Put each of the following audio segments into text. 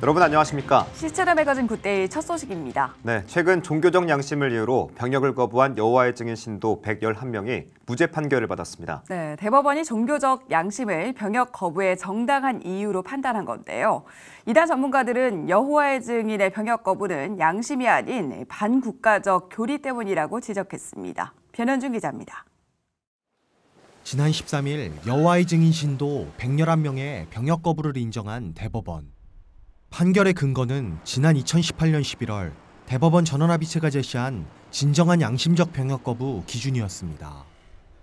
여러분 안녕하십니까? 시체라 매거진 굿데이 첫 소식입니다. 네, 최근 종교적 양심을 이유로 병역을 거부한 여호와의 증인 신도 111명이 무죄 판결을 받았습니다. 네, 대법원이 종교적 양심을 병역 거부의 정당한 이유로 판단한 건데요. 이단 전문가들은 여호와의 증인의 병역 거부는 양심이 아닌 반국가적 교리 때문이라고 지적했습니다. 변현준 기자입니다. 지난 13일 여호와의 증인 신도 111명의 병역 거부를 인정한 대법원. 판결의 근거는 지난 2018년 11월 대법원 전원합의체가 제시한 진정한 양심적 병역 거부 기준이었습니다.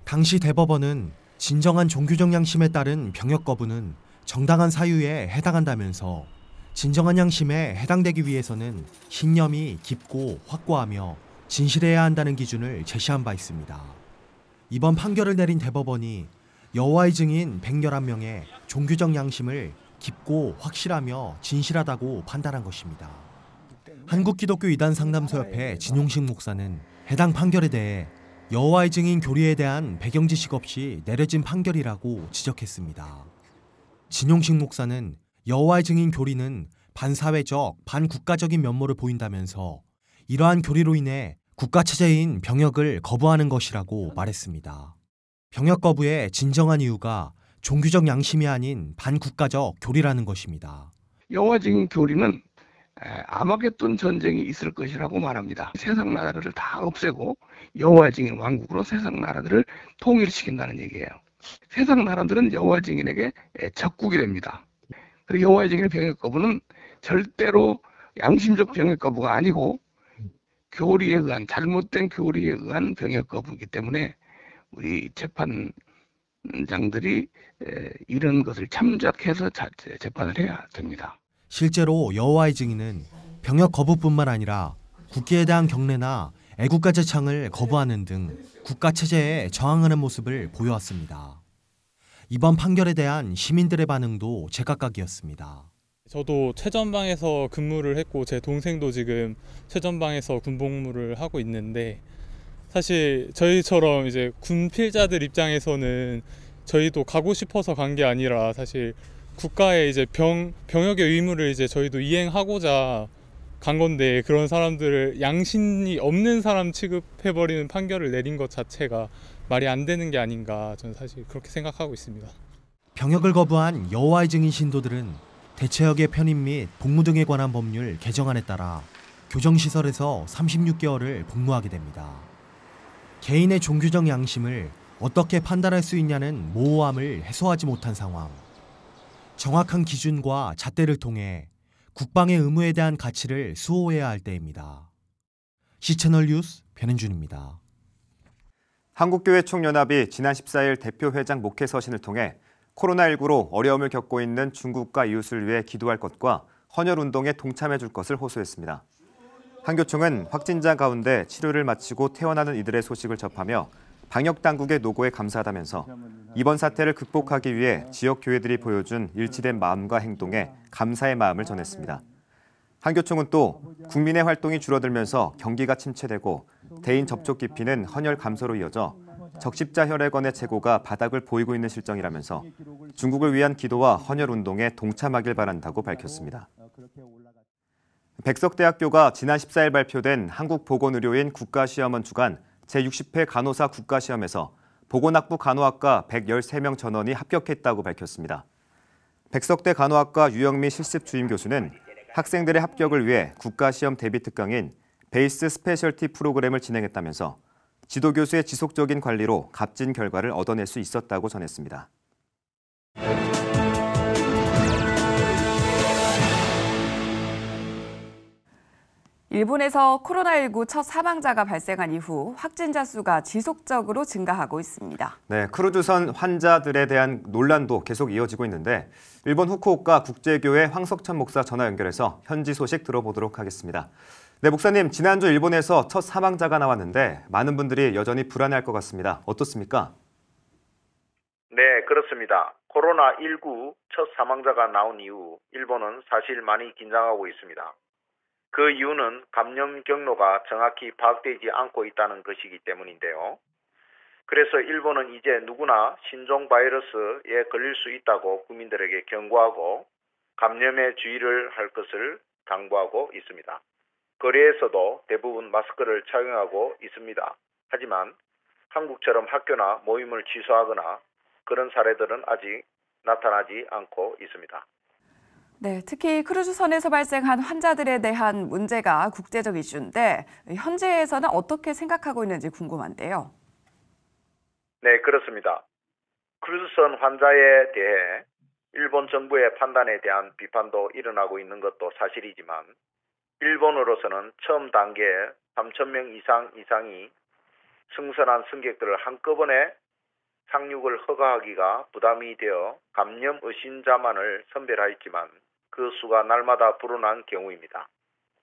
당시 대법원은 진정한 종교적 양심에 따른 병역 거부는 정당한 사유에 해당한다면서 진정한 양심에 해당되기 위해서는 신념이 깊고 확고하며 진실해야 한다는 기준을 제시한 바 있습니다. 이번 판결을 내린 대법원이 여호와의 증인 111명의 종교적 양심을 깊고 확실하며 진실하다고 판단한 것입니다. 한국기독교 이단 상담소협회 진용식 목사는 해당 판결에 대해 여호와의 증인 교리에 대한 배경 지식 없이 내려진 판결이라고 지적했습니다. 진용식 목사는 여호와의 증인 교리는 반사회적, 반국가적인 면모를 보인다면서 이러한 교리로 인해 국가체제인 병역을 거부하는 것이라고 말했습니다. 병역 거부의 진정한 이유가 종교적 양심이 아닌 반국가적 교리라는 것입니다. 여호와 증인 교리는 아마겟돈 전쟁이 있을 것이라고 말합니다. 세상 나라들을 다 없애고 여호와 증인 왕국으로 세상 나라들을 통일시킨다는 얘기예요. 세상 나라들은 여호와 증인에게 적국이 됩니다. 그리고 여호와 증인의 병역 거부는 절대로 양심적 병역 거부가 아니고 교리에 의한 잘못된 교리에 의한 병역 거부이기 때문에 우리 재판장들이 이런 것을 참작해서 재판을 해야 됩니다. 실제로 여호와의 증인은 병역 거부뿐만 아니라 국기에 대한 경례나 애국가 제창을 거부하는 등 국가 체제에 저항하는 모습을 보여왔습니다. 이번 판결에 대한 시민들의 반응도 제각각이었습니다. 저도 최전방에서 근무를 했고 제 동생도 지금 최전방에서 군복무를 하고 있는데 사실 저희처럼 이제 군필자들 입장에서는 저희도 가고 싶어서 간 게 아니라 사실 국가의 이제 병역의 의무를 이제 저희도 이행하고자 간 건데 그런 사람들을 양심이 없는 사람 취급해버리는 판결을 내린 것 자체가 말이 안 되는 게 아닌가 저는 사실 그렇게 생각하고 있습니다. 병역을 거부한 여호와의 증인 신도들은 대체역의 편입 및 복무 등에 관한 법률 개정안에 따라 교정시설에서 36개월을 복무하게 됩니다. 개인의 종교적 양심을 어떻게 판단할 수 있냐는 모호함을 해소하지 못한 상황. 정확한 기준과 잣대를 통해 국방의 의무에 대한 가치를 수호해야 할 때입니다. 시채널 뉴스 변현준입니다. 한국교회 총연합이 지난 14일 대표회장 목회 서신을 통해 코로나19로 어려움을 겪고 있는 중국과 이웃을 위해 기도할 것과 헌혈운동에 동참해 줄 것을 호소했습니다. 한교총은 확진자 가운데 치료를 마치고 퇴원하는 이들의 소식을 접하며 방역당국의 노고에 감사하다면서 이번 사태를 극복하기 위해 지역 교회들이 보여준 일치된 마음과 행동에 감사의 마음을 전했습니다. 한교총은 또 국민의 활동이 줄어들면서 경기가 침체되고 대인 접촉 기피는 헌혈 감소로 이어져 적십자 혈액원의 재고가 바닥을 보이고 있는 실정이라면서 중국을 위한 기도와 헌혈 운동에 동참하길 바란다고 밝혔습니다. 백석대학교가 지난 14일 발표된 한국보건의료인 국가시험원 주간 제60회 간호사 국가시험에서 보건학부 간호학과 113명 전원이 합격했다고 밝혔습니다. 백석대 간호학과 유영미 실습 주임 교수는 학생들의 합격을 위해 국가시험 대비 특강인 베이스 스페셜티 프로그램을 진행했다면서 지도교수의 지속적인 관리로 값진 결과를 얻어낼 수 있었다고 전했습니다. 일본에서 코로나19 첫 사망자가 발생한 이후 확진자 수가 지속적으로 증가하고 있습니다. 네, 크루즈선 환자들에 대한 논란도 계속 이어지고 있는데 일본 후쿠오카 국제교회 황석천 목사 전화 연결해서 현지 소식 들어보도록 하겠습니다. 네, 목사님, 지난주 일본에서 첫 사망자가 나왔는데 많은 분들이 여전히 불안해할 것 같습니다. 어떻습니까? 네, 그렇습니다. 코로나19 첫 사망자가 나온 이후 일본은 사실 많이 긴장하고 있습니다. 그 이유는 감염 경로가 정확히 파악되지 않고 있다는 것이기 때문인데요. 그래서 일본은 이제 누구나 신종 바이러스에 걸릴 수 있다고 국민들에게 경고하고 감염에 주의를 할 것을 당부하고 있습니다. 거리에서도 대부분 마스크를 착용하고 있습니다. 하지만 한국처럼 학교나 모임을 취소하거나 그런 사례들은 아직 나타나지 않고 있습니다. 네, 특히 크루즈선에서 발생한 환자들에 대한 문제가 국제적 이슈인데 현지에서는 어떻게 생각하고 있는지 궁금한데요. 네, 그렇습니다. 크루즈선 환자에 대해 일본 정부의 판단에 대한 비판도 일어나고 있는 것도 사실이지만 일본으로서는 처음 단계에 3,000명 이상이 승선한 승객들을 한꺼번에 상륙을 허가하기가 부담이 되어 감염 의심자만을 선별하였지만 그 수가 날마다 불어난 경우입니다.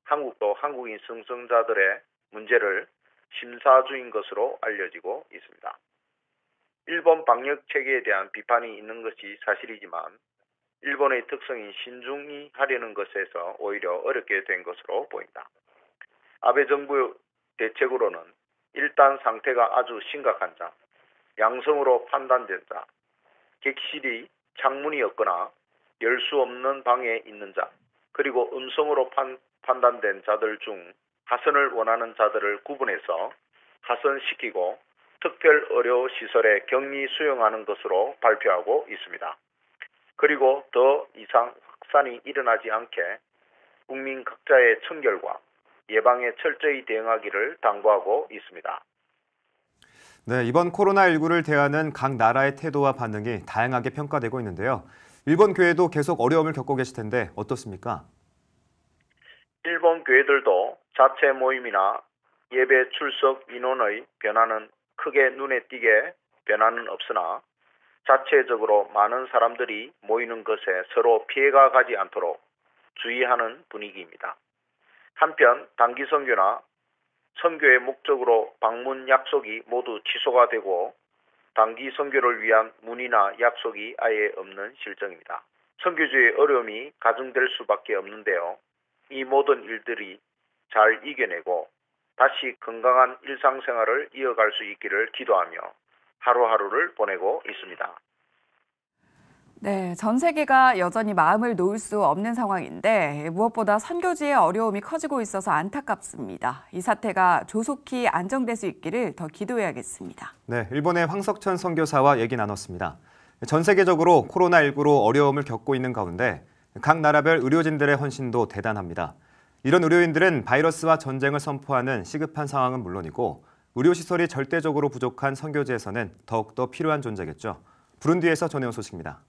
한국도 한국인 승선자들의 문제를 심사 중인 것으로 알려지고 있습니다. 일본 방역 체계에 대한 비판이 있는 것이 사실이지만 일본의 특성인 신중히 하려는 것에서 오히려 어렵게 된 것으로 보인다. 아베 정부 대책으로는 일단 상태가 아주 심각한 자, 양성으로 판단된 자, 객실이 창문이 없거나 열 수 없는 방에 있는 자, 그리고 음성으로 판단된 자들 중 하선을 원하는 자들을 구분해서 하선시키고 특별 의료 시설에 격리 수용하는 것으로 발표하고 있습니다. 그리고 더 이상 확산이 일어나지 않게 국민 각자의 청결과 예방에 철저히 대응하기를 당부하고 있습니다. 네, 이번 코로나19를 대하는 각 나라의 태도와 반응이 다양하게 평가되고 있는데요. 일본 교회도 계속 어려움을 겪고 계실 텐데 어떻습니까? 일본 교회들도 자체 모임이나 예배 출석 인원의 변화는 크게 눈에 띄게 변화는 없으나 자체적으로 많은 사람들이 모이는 것에 서로 피해가 가지 않도록 주의하는 분위기입니다. 한편 단기 선교나 선교의 목적으로 방문 약속이 모두 취소가 되고 단기 선교를 위한 문의나 약속이 아예 없는 실정입니다. 선교주의 어려움이 가중될 수밖에 없는데요. 이 모든 일들이 잘 이겨내고 다시 건강한 일상생활을 이어갈 수 있기를 기도하며 하루하루를 보내고 있습니다. 네, 전 세계가 여전히 마음을 놓을 수 없는 상황인데 무엇보다 선교지의 어려움이 커지고 있어서 안타깝습니다. 이 사태가 조속히 안정될 수 있기를 더 기도해야겠습니다. 네, 일본의 황석천 선교사와 얘기 나눴습니다. 전 세계적으로 코로나19로 어려움을 겪고 있는 가운데 각 나라별 의료진들의 헌신도 대단합니다. 이런 의료인들은 바이러스와 전쟁을 선포하는 시급한 상황은 물론이고 의료시설이 절대적으로 부족한 선교지에서는 더욱더 필요한 존재겠죠. 부룬디에서 전해온 소식입니다.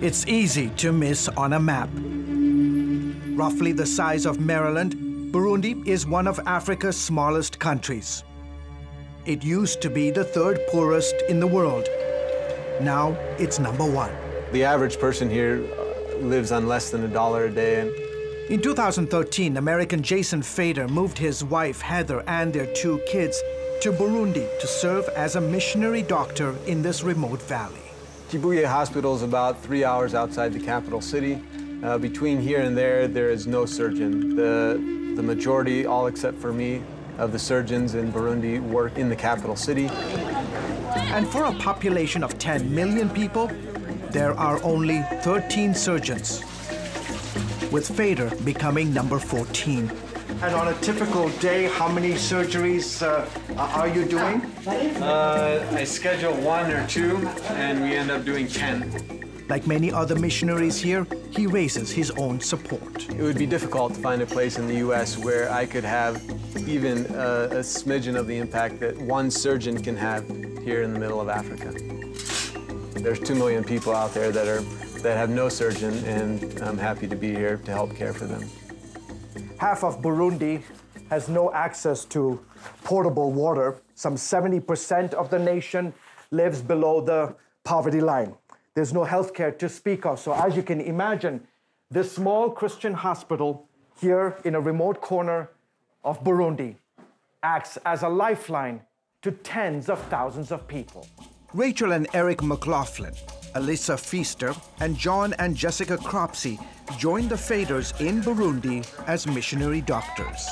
It's easy to miss on a map. Roughly the size of Maryland, Burundi is one of Africa's smallest countries. It used to be the third poorest in the world. Now it's number one. The average person here lives on less than $1 a day. In 2013, American Jason Fader moved his wife Heather and their 2 kids to Burundi to serve as a missionary doctor in this remote valley. Kibuye Hospital is about 3 hours outside the capital city. Between here and there is no surgeon. The majority, all except for me, of the surgeons in Burundi work in the capital city. And for a population of 10 million people, there are only 13 surgeons, with Fader becoming number 14. And on a typical day, how many surgeries are you doing? I schedule 1 or 2, and we end up doing 10. Like many other missionaries here, he raises his own support. It would be difficult to find a place in the U.S. where I could have even a smidgen of the impact that one surgeon can have here in the middle of Africa. There's 2 million people out there that have no surgeon, and I'm happy to be here to help care for them. Half of Burundi has no access to potable water. Some 70% of the nation lives below the poverty line. There's no health care to speak of. So as you can imagine, this small Christian hospital here in a remote corner of Burundi acts as a lifeline to tens of thousands of people. Rachel and Eric McLaughlin Alyssa Feaster, and John and Jessica Cropsey joined the Faders in Burundi as missionary doctors.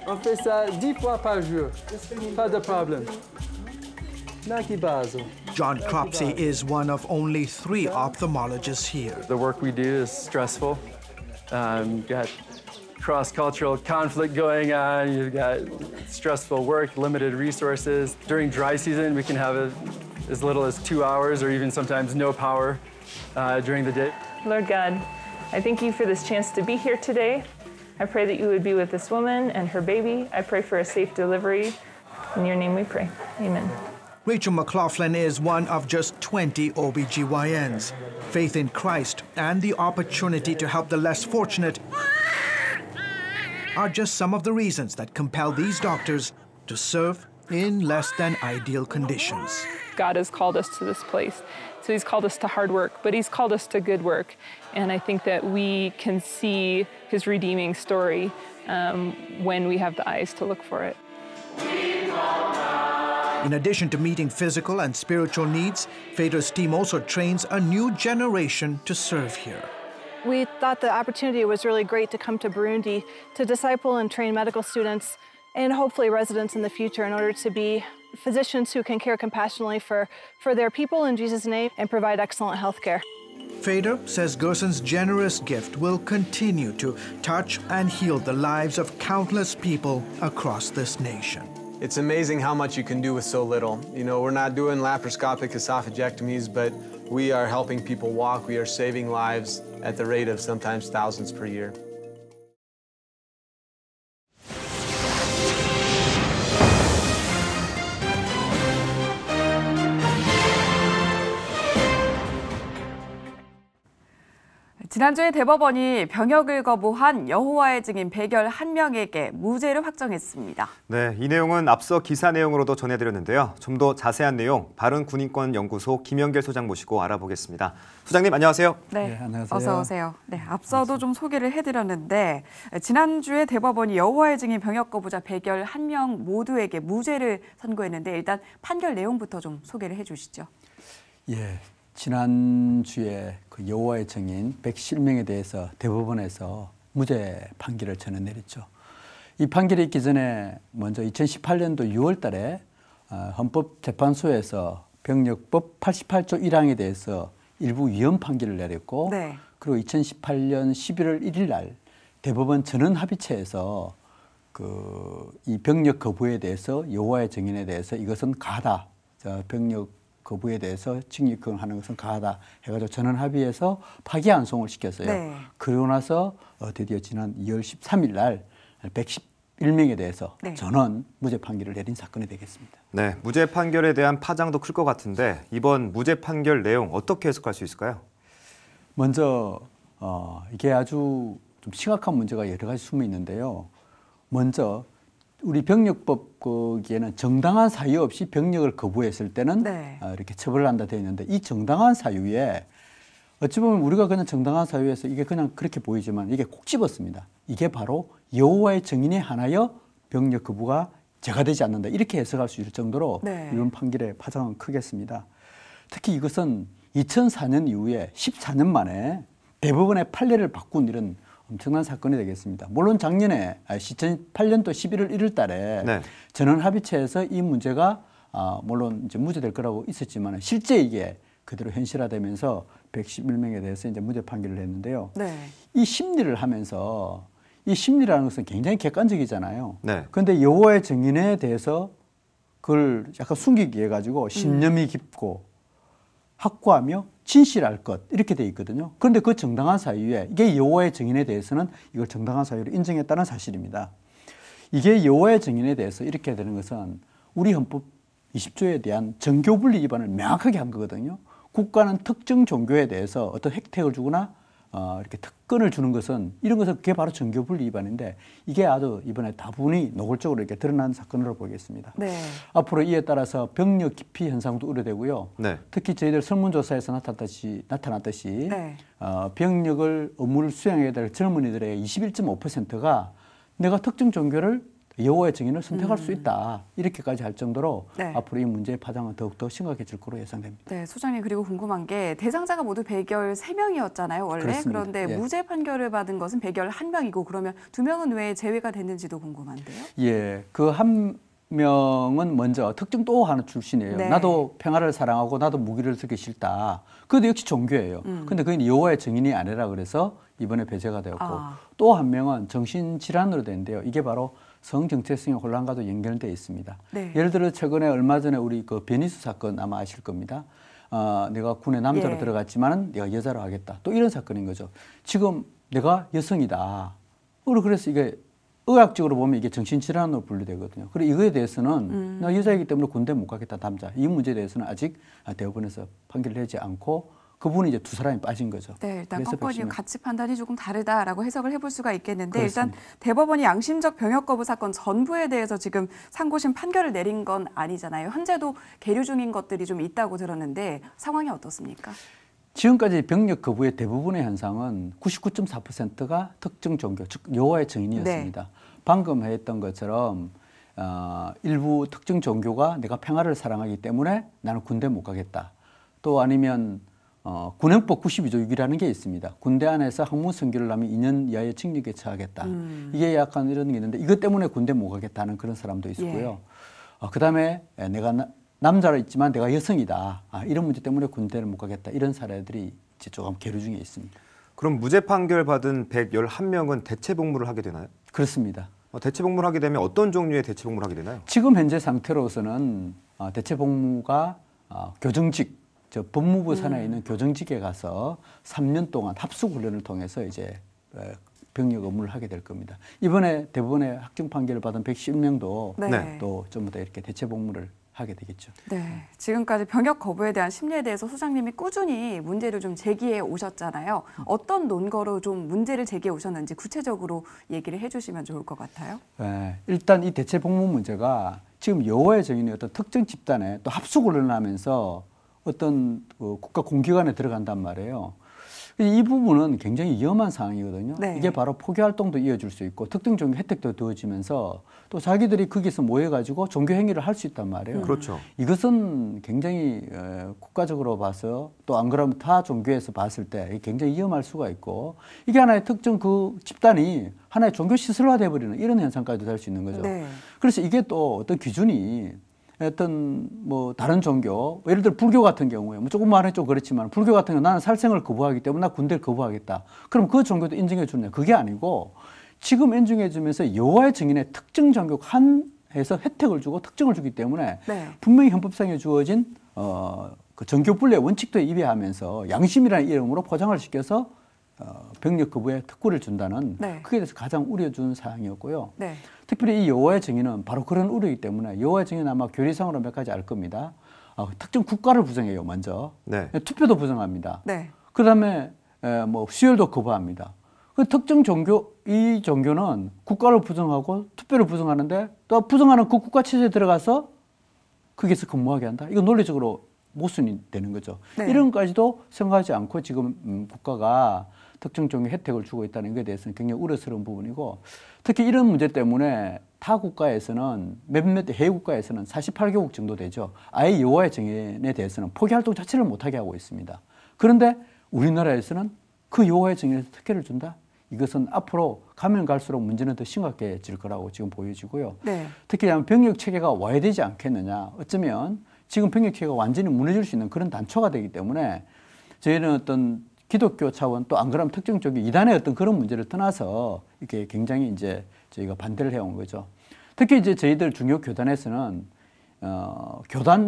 On fait ça 10 fois par jour. Pas de problème. John Cropsey is one of only 3 ophthalmologists here. The work we do is stressful. Got cross-cultural conflict going on. You've got stressful work, limited resources. During dry season, we can have as little as 2 hours or even sometimes no power during the day. Lord God, I thank you for this chance to be here today. I pray that you would be with this woman and her baby. I pray for a safe delivery. In your name we pray. Amen. Rachel McLaughlin is one of just 20 OBGYNs. Faith in Christ and the opportunity to help the less fortunate are just some of the reasons that compel these doctors to serve in less than ideal conditions. God has called us to this place. So he's called us to hard work, but he's called us to good work. And I think that we can see his redeeming story when we have the eyes to look for it. In addition to meeting physical and spiritual needs, Faders' team also trains a new generation to serve here. We thought the opportunity was really great to come to Burundi to disciple and train medical students and hopefully residents in the future in order to be physicians who can care compassionately for their people in Jesus' name and provide excellent health care. Fader says Gerson's generous gift will continue to touch and heal the lives of countless people across this nation. It's amazing how much you can do with so little. You know, we're not doing laparoscopic esophagectomies, but we are helping people walk. We are saving lives at the rate of sometimes thousands per year. 지난주에 대법원이 병역을 거부한 여호와의 증인 백열 1명에게 무죄를 확정했습니다. 네, 이 내용은 앞서 기사 내용으로도 전해드렸는데요. 좀 더 자세한 내용 바른군인권연구소 김영길 소장 모시고 알아보겠습니다. 소장님 안녕하세요. 네, 안녕하세요. 어서 오세요. 네, 앞서도 좀 소개를 해드렸는데 지난주에 대법원이 여호와의 증인 병역 거부자 백열 1명 모두에게 무죄를 선고했는데 일단 판결 내용부터 좀 소개를 해주시죠. 예. 지난주에 그 여호와의 증인 110명에 대해서 대법원에서 무죄 판결을 전해내렸죠. 이 판결이 있기 전에 먼저 2018년도 6월 달에 헌법재판소에서 병역법 88조 1항에 대해서 일부 위헌 판결을 내렸고 네. 그리고 2018년 11월 1일 날 대법원 전원합의체에서 이 병역 거부에 대해서 여호와의 증인에 대해서 이것은 가하다. 병역 거부에 대해서 징역형을 하는 것은 가하다 해가지고 전원 합의해서 파기환송을 시켰어요. 네. 그러고 나서 드디어 지난 2월 13일 날 111명에 대해서 네. 전원 무죄 판결을 내린 사건이 되겠습니다. 네, 무죄 판결에 대한 파장도 클 것 같은데 이번 무죄 판결 내용 어떻게 해석할 수 있을까요? 먼저 이게 아주 좀 심각한 문제가 여러 가지 숨어 있는데요. 먼저 우리 병역법 거기에는 정당한 사유 없이 병역을 거부했을 때는 네. 이렇게 처벌을 한다 되어 있는데 이 정당한 사유에 어찌 보면 우리가 그냥 정당한 사유에서 이게 그냥 그렇게 보이지만 이게 꼭 집었습니다. 이게 바로 여호와의 증인에 한하여 병역 거부가 제거되지 않는다 이렇게 해석할 수 있을 정도로 네. 이번 판결의 파장은 크겠습니다. 특히 이것은 2004년 이후에 14년 만에 대법원의 판례를 바꾼 이런 엄청난 사건이 되겠습니다. 물론 작년에 2008년도 11월 1일 달에 네. 전원합의체에서 이 문제가 물론 이제 무죄될 거라고 있었지만 실제 이게 그대로 현실화되면서 111명에 대해서 이제 무죄 판결을 했는데요. 네. 이 심리를 하면서 이 심리라는 것은 굉장히 객관적이잖아요. 네. 그런데 여호와의 증인에 대해서 그걸 약간 숨기기 위해 가지고 신념이 깊고 확고하며 진실할 것 이렇게 돼 있거든요. 그런데 그 정당한 사유에 이게 여호와의 증인에 대해서는 이걸 정당한 사유로 인정했다는 사실입니다. 이게 여호와의 증인에 대해서 이렇게 되는 것은 우리 헌법 20조에 대한 정교분리 위반을 명확하게 한 거거든요. 국가는 특정 종교에 대해서 어떤 혜택을 주거나 이렇게 특권을 주는 것은 이런 것은 그게 바로 정교분리 위반인데 이게 아주 이번에 다분히 노골적으로 이렇게 드러난 사건으로 보겠습니다. 네. 앞으로 이에 따라서 병력 기피 현상도 우려되고요. 네. 특히 저희들 설문조사에서 나타났듯이 네. 병력을 업무를 수행해야 될 젊은이들의 21.5%가 내가 특정 종교를 여호와의 증인을 선택할 수 있다. 이렇게까지 할 정도로 네. 앞으로 이 문제의 파장은 더욱더 심각해질 거로 예상됩니다. 네, 소장님 그리고 궁금한 게 대상자가 모두 배결 3명이었잖아요, 원래. 그렇습니다. 그런데 예. 무죄 판결을 받은 것은 배결 1명이고 그러면 2명은 왜 제외가 됐는지도 궁금한데요. 예, 그 한 명은 먼저 특정 또 하나 출신이에요. 네. 나도 평화를 사랑하고 나도 무기를 쓰기 싫다. 그것도 역시 종교예요. 근데 그건 여호와의 증인이 아니라 그래서 이번에 배제가 되었고 또 한 명은 정신질환으로 된데요. 이게 바로 성정체성의 혼란과도 연결되어 있습니다. 네. 예를 들어 최근에 얼마 전에 우리 그 베니스 사건 아마 아실 겁니다. 내가 군에 남자로 예. 들어갔지만은 내가 여자로 하겠다. 또 이런 사건인 거죠. 지금 내가 여성이다. 그래서 이게 의학적으로 보면 이게 정신질환으로 분류되거든요. 그리고 이거에 대해서는 나 여자이기 때문에 군대 못 가겠다, 남자. 이 문제에 대해서는 아직 대법원에서 판결을 내지 않고 그분이 이제 두 사람이 빠진 거죠. 네, 일단 그래서 건건이 백신을- 가치 판단이 조금 다르다라고 해석을 해볼 수가 있겠는데 그렇습니다. 일단 대법원이 양심적 병역 거부 사건 전부에 대해서 지금 상고심 판결을 내린 건 아니잖아요. 현재도 계류 중인 것들이 좀 있다고 들었는데 상황이 어떻습니까? 지금까지 병역 거부의 대부분의 현상은 99.4%가 특정 종교, 즉 여호와의 증인이었습니다. 방금 했던 것처럼 일부 특정 종교가 내가 평화를 사랑하기 때문에 나는 군대 못 가겠다. 또 아니면 군형법 92조 6이라는 게 있습니다. 군대 안에서 학문 선교를 하면 2년 이하의 징역에 처하겠다. 이게 약간 이런 게 있는데 이것 때문에 군대 못 가겠다는 그런 사람도 있었고요. 그다음에 내가 남자로 있지만 내가 여성이다. 이런 문제 때문에 군대를 못 가겠다. 이런 사례들이 이제 조금 계류 중에 있습니다. 그럼 무죄 판결 받은 111명은 대체 복무를 하게 되나요? 그렇습니다. 대체 복무를 하게 되면 어떤 종류의 대체 복무를 하게 되나요? 지금 현재 상태로서는 대체 복무가 교정직, 저 법무부 산하에 있는 교정직에 가서 3년 동안 합숙 훈련을 통해서 이제 병역 업무를 하게 될 겁니다. 이번에 대법원의 확정 판결을 받은 110명도 네. 또 전부 다 이렇게 대체 복무를 하게 되겠죠. 네, 지금까지 병역 거부에 대한 심리에 대해서 소장님이 꾸준히 문제를 좀 제기해 오셨잖아요. 어떤 논거로 좀 문제를 제기해 오셨는지 구체적으로 얘기를 해주시면 좋을 것 같아요. 네, 일단 이 대체 복무 문제가 지금 여호와의 증인이 어떤 특정 집단에 또 합숙 훈련을 하면서 어떤 국가 공기관에 들어간단 말이에요. 이 부분은 굉장히 위험한 상황이거든요. 네. 이게 바로 포교 활동도 이어질 수 있고 특정 종교 혜택도 두어지면서 또 자기들이 거기서 모여가지고 종교 행위를 할 수 있단 말이에요. 그렇죠. 이것은 굉장히 국가적으로 봐서 또 안 그러면 타 종교에서 봤을 때 굉장히 위험할 수가 있고 이게 하나의 특정 그 집단이 하나의 종교 시설화돼 버리는 이런 현상까지도 될 수 있는 거죠. 네. 그래서 이게 또 어떤 기준이 어떤 뭐 다른 종교, 예를 들어 불교 같은 경우에 뭐 조금 말하기 좀 그렇지만 불교 같은 경우 나는 살생을 거부하기 때문에 나 군대를 거부하겠다. 그럼 그 종교도 인정해 주느냐? 그게 아니고 지금 인정해 주면서 여호와의 증인의 특정 종교 한해서 혜택을 주고 특정을 주기 때문에 네. 분명히 헌법상에 주어진 그 종교 분리의 원칙도에 위배하면서 양심이라는 이름으로 포장을 시켜서 병역 거부에 특구를 준다는 네. 그에 대해서 가장 우려준 사항이었고요. 네. 특별히 이 여호와의 증인은 바로 그런 우려이기 때문에 여호와의 증인은 아마 교리상으로 몇 가지 알 겁니다. 특정 국가를 부정해요, 먼저. 네. 투표도 부정합니다. 네. 그다음에 뭐 수혈도 거부합니다. 그 특정 종교, 이 종교는 국가를 부정하고 투표를 부정하는데 또 부정하는 그 국가 체제에 들어가서 거기서 근무하게 한다. 이거 논리적으로 모순이 되는 거죠. 네. 이런 것까지도 생각하지 않고 지금 국가가 특정 종교 혜택을 주고 있다는 것에 대해서는 굉장히 우려스러운 부분이고 특히 이런 문제 때문에 타 국가에서는 몇몇 해외 국가에서는 48개국 정도 되죠. 아예 여호와의 증인에 대해서는 포기 활동 자체를 못하게 하고 있습니다. 그런데 우리나라에서는 그 여호와의 증인에서 특혜를 준다? 이것은 앞으로 가면 갈수록 문제는 더 심각해질 거라고 지금 보여지고요. 네. 특히 병역 체계가 와야 되지 않겠느냐. 어쩌면 지금 병역 체계가 완전히 무너질 수 있는 그런 단초가 되기 때문에 저희는 어떤 기독교 차원 또 안 그러면 특정 쪽이 이단의 어떤 그런 문제를 떠나서 이렇게 굉장히 이제 저희가 반대를 해온 거죠. 특히 이제 저희들 중요 교단에서는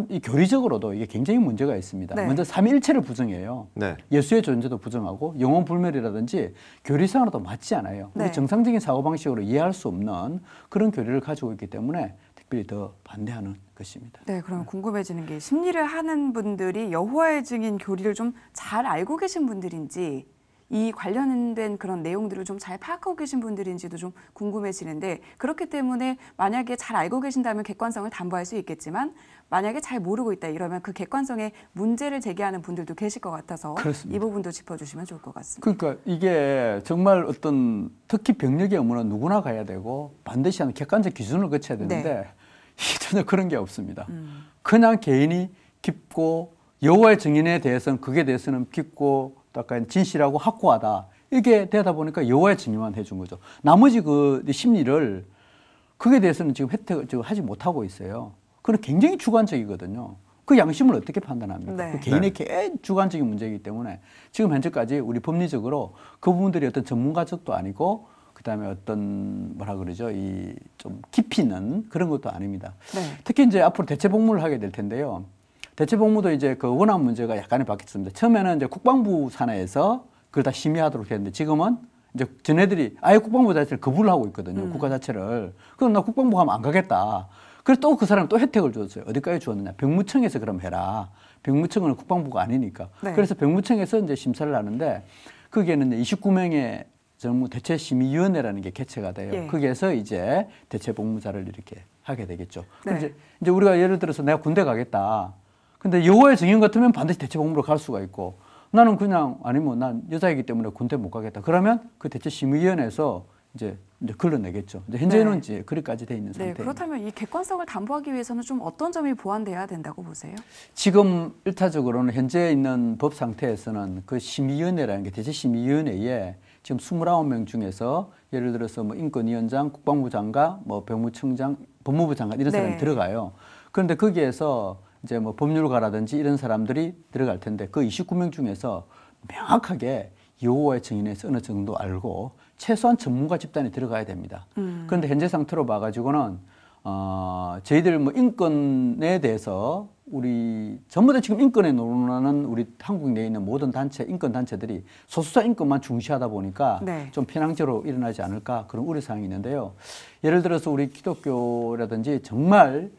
이 교리적으로도 이게 굉장히 문제가 있습니다. 네. 먼저 삼위일체를 부정해요. 네. 예수의 존재도 부정하고 영혼 불멸이라든지 교리상으로도 맞지 않아요. 네. 우리 정상적인 사고방식으로 이해할 수 없는 그런 교리를 가지고 있기 때문에 특별히 더 반대하는 것입니다. 네, 그럼 궁금해지는 게 심리를 하는 분들이 여호와의 증인 교리를 좀 잘 알고 계신 분들인지 이 관련된 그런 내용들을 좀 잘 파악하고 계신 분들인지도 좀 궁금해지는데 그렇기 때문에 만약에 잘 알고 계신다면 객관성을 담보할 수 있겠지만 만약에 잘 모르고 있다 이러면 그 객관성에 문제를 제기하는 분들도 계실 것 같아서 그렇습니다. 이 부분도 짚어주시면 좋을 것 같습니다. 그러니까 이게 정말 어떤 특히 병력의 업무는 누구나 가야 되고 반드시 하는 객관적 기준을 거쳐야 되는데 네. 이게 전혀 그런 게 없습니다. 그냥 개인이 깊고 여호와의 증인에 대해서는 그게 대해서는 깊고 약간 진실하고 확고하다. 이게 되다 보니까 여호와의 증인만 해준 거죠. 나머지 그 심리를 그게 대해서는 지금 혜택을 지금 하지 못하고 있어요. 그건 굉장히 주관적이거든요. 그 양심을 어떻게 판단합니까? 네. 그 개인의 주관적인 문제이기 때문에 지금 현재까지 우리 법리적으로 그 부분들이 어떤 전문가적도 아니고 그다음에 어떤 뭐라 그러죠? 이 좀 깊이 있는 그런 것도 아닙니다. 네. 특히 이제 앞으로 대체 복무를 하게 될 텐데요. 대체 복무도 이제 그 원안 문제가 약간의 바뀌었습니다. 처음에는 이제 국방부 산하에서 그걸 다 심의하도록 했는데 지금은 이제 전애들이 아예 국방부 자체를 거부를 하고 있거든요. 국가 자체를. 그럼 나 국방부 가면 안 가겠다. 그래서 또 그 사람 또 혜택을 줬어요. 어디까지 주었느냐. 병무청에서 그럼 해라. 병무청은 국방부가 아니니까. 네. 그래서 병무청에서 이제 심사를 하는데 거기에는 29명의 정무 대체심의위원회라는 게 개최가 돼요. 예. 거기에서 이제 대체 복무자를 이렇게 하게 되겠죠. 네. 이제 우리가 예를 들어서 내가 군대 가겠다. 근데 여호와의 증인 같으면 반드시 대체 복무로 갈 수가 있고 나는 그냥 아니면 난 여자이기 때문에 군대 못 가겠다. 그러면 그 대체심의위원회에서 이제 걸러내겠죠. 이제 현재는 네. 이제 거기까지 돼 있는 네, 상태입니다. 그렇다면 이 객관성을 담보하기 위해서는 좀 어떤 점이 보완돼야 된다고 보세요? 지금 일차적으로는 현재 있는 법 상태에서는 그 심의위원회라는 게 대체심의위원회에 지금 29명 중에서 예를 들어서 뭐 인권위원장, 국방부 장관, 뭐 병무청장, 법무부 장관 이런 사람이 네. 들어가요. 그런데 거기에서 이제 뭐 법률가라든지 이런 사람들이 들어갈 텐데 그 29명 중에서 명확하게 여호와의 증인에서 어느 정도 알고 최소한 전문가 집단이 들어가야 됩니다. 그런데 현재 상태로 봐가지고는 저희들 뭐 인권에 대해서 우리 전부 다 지금 인권에 논하는 우리 한국 내에 있는 모든 단체, 인권 단체들이 소수자 인권만 중시하다 보니까 네. 좀 편향적으로 일어나지 않을까 그런 우려사항이 있는데요. 예를 들어서 우리 기독교라든지 정말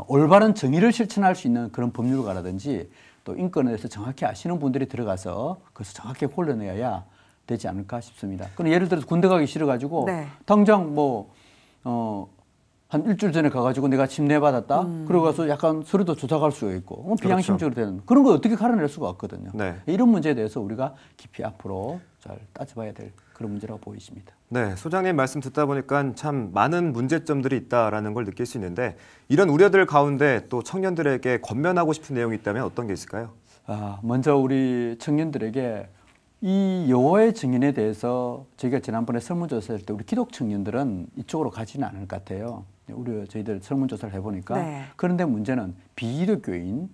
올바른 정의를 실천할 수 있는 그런 법률가라든지 또 인권에 대해서 정확히 아시는 분들이 들어가서 그것을 정확히 홀려내야 되지 않을까 싶습니다. 그럼 예를 들어서 군대 가기 싫어가지고 네. 당장 한 일주일 전에 가가지고 내가 침례받았다. 그러고 가서 약간 서류도 조작할 수가 있고 비양심적으로 되는 그런 걸 어떻게 가려낼 수가 없거든요. 네. 이런 문제에 대해서 우리가 깊이 앞으로 잘 따져봐야 될 그런 문제라고 보이십니다. 네, 소장님 말씀 듣다 보니까 참 많은 문제점들이 있다라는 걸 느낄 수 있는데 이런 우려들 가운데 또 청년들에게 권면하고 싶은 내용이 있다면 어떤 게 있을까요? 먼저 우리 청년들에게 이 여호와의 증인에 대해서 저희가 지난번에 설문조사할 때 우리 기독 청년들은 이쪽으로 가지는 않을 것 같아요. 저희들 설문조사를 해보니까. 네. 그런데 문제는 비기독교인,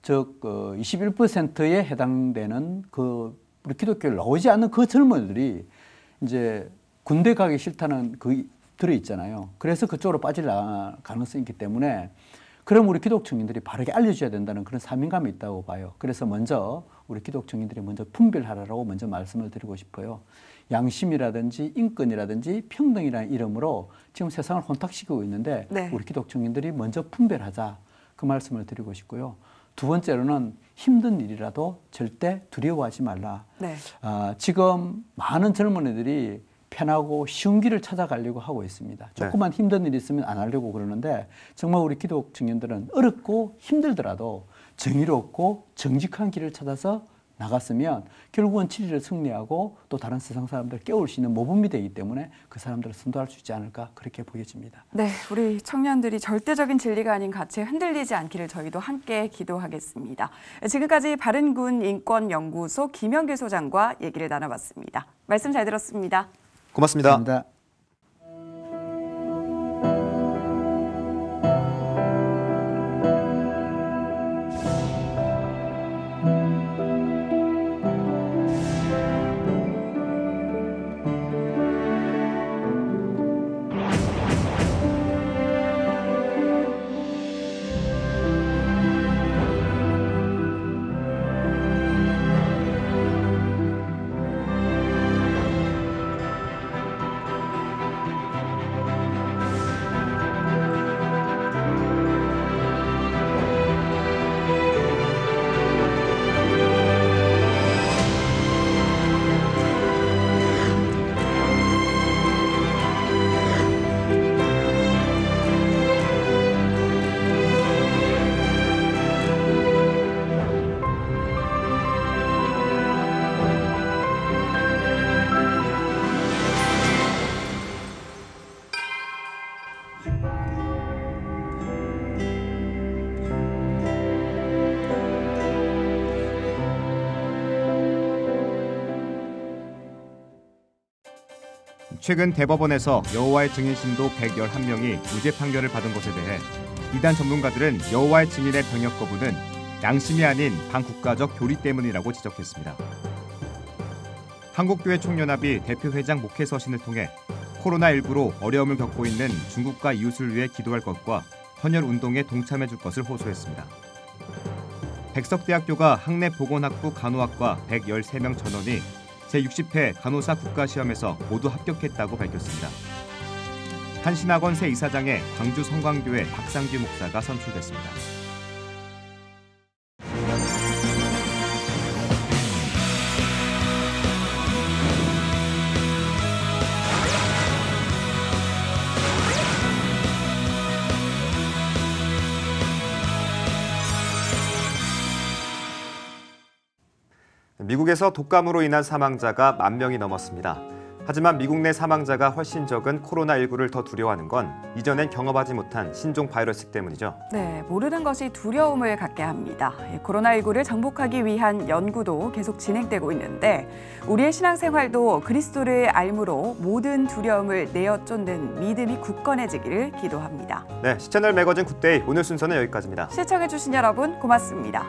즉 21%에 해당되는 그 우리 기독교를 나오지 않는 그 젊은이들이 이제 군대 가기 싫다는 그 들어있잖아요. 그래서 그쪽으로 빠질 가능성이 있기 때문에 그럼 우리 기독 청년들이 바르게 알려줘야 된다는 그런 사명감이 있다고 봐요. 그래서 먼저 우리 기독 청년들이 먼저 분별하라고 먼저 말씀을 드리고 싶어요. 양심이라든지 인권이라든지 평등이라는 이름으로 지금 세상을 혼탁시키고 있는데 네. 우리 기독 청년들이 먼저 분별하자 그 말씀을 드리고 싶고요. 두 번째로는 힘든 일이라도 절대 두려워하지 말라. 네. 지금 많은 젊은이들이 편하고 쉬운 길을 찾아가려고 하고 있습니다. 조금만 힘든 일이 있으면 안 하려고 그러는데 정말 우리 기독 청년들은 어렵고 힘들더라도 정의롭고 정직한 길을 찾아서 나갔으면 결국은 진리를 승리하고 또 다른 세상 사람들을 깨울 수 있는 모범이 되기 때문에 그 사람들을 선도할 수 있지 않을까 그렇게 보여집니다. 네, 우리 청년들이 절대적인 진리가 아닌 가치에 흔들리지 않기를 저희도 함께 기도하겠습니다. 지금까지 바른군 인권연구소 김영길 소장과 얘기를 나눠봤습니다. 말씀 잘 들었습니다. 고맙습니다. 감사합니다. 최근 대법원에서 여호와의 증인 신도 111명이 무죄 판결을 받은 것에 대해 이단 전문가들은 여호와의 증인의 병역 거부는 양심이 아닌 반국가적 교리 때문이라고 지적했습니다. 한국교회 총연합이 대표회장 목회 서신을 통해 코로나19로 어려움을 겪고 있는 중국과 이웃을 위해 기도할 것과 헌혈 운동에 동참해 줄 것을 호소했습니다. 백석대학교가 학내보건학부 간호학과 113명 전원이 제60회 간호사 국가시험에서 모두 합격했다고 밝혔습니다. 한신학원 새 이사장에 광주 성광교회 박상규 목사가 선출됐습니다. 미국에서 독감으로 인한 사망자가 10,000명이 넘었습니다. 하지만 미국 내 사망자가 훨씬 적은 코로나19를 더 두려워하는 건 이전엔 경험하지 못한 신종 바이러스 때문이죠. 네, 모르는 것이 두려움을 갖게 합니다. 코로나19를 정복하기 위한 연구도 계속 진행되고 있는데 우리의 신앙생활도 그리스도를 알므로 모든 두려움을 내어 쫓는 믿음이 굳건해지기를 기도합니다. 네, 시채널 매거진 굿데이 오늘 순서는 여기까지입니다. 시청해주신 여러분 고맙습니다.